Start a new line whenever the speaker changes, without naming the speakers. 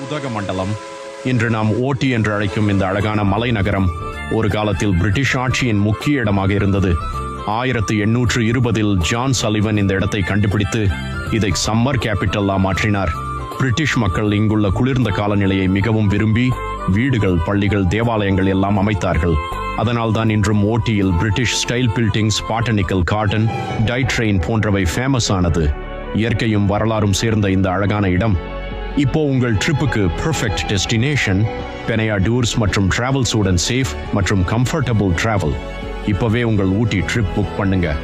உதகமண்டலம். இன்று நாம் ஓட்டி என்று அழைக்கும் இந்த அழகான மலை நகரம் ஒரு காலத்தில் பிரிட்டிஷ் ஆட்சியின் முக்கிய இடமாக இருந்தது. 1820 ஜான் சலிவன் இந்த இடத்தை கண்டுபிடித்து இதை சம்மர் கேபிட்டலா மாற்றினார். பிரிட்டிஷ் மக்கள் இங்குள்ள குளிர்ந்த காலநிலையை மிகவும் விரும்பி வீடுகள், பள்ளிகள், தேவாலயங்கள் எல்லாம் அமைத்தார்கள். அதனால்தான் இன்றும் ஓட்டியில் British style buildings, botanical garden, toy train போன்றவை ஃபேமஸ் ஆனது. இயற்கையும் வரலாறும் சேர்ந்த இந்த அழகான இடம் இப்போ உங்கள் ட்ரிப்புக்கு பெர்ஃபெக்ட் டெஸ்டினேஷன். பெனையா டூர்ஸ் மற்றும் டிராவல்ஸ் உடன் சேஃப் மற்றும் கம்ஃபர்டபுள் டிராவல். இப்போவே உங்கள் ஊட்டி ட்ரிப் புக் பண்ணுங்க.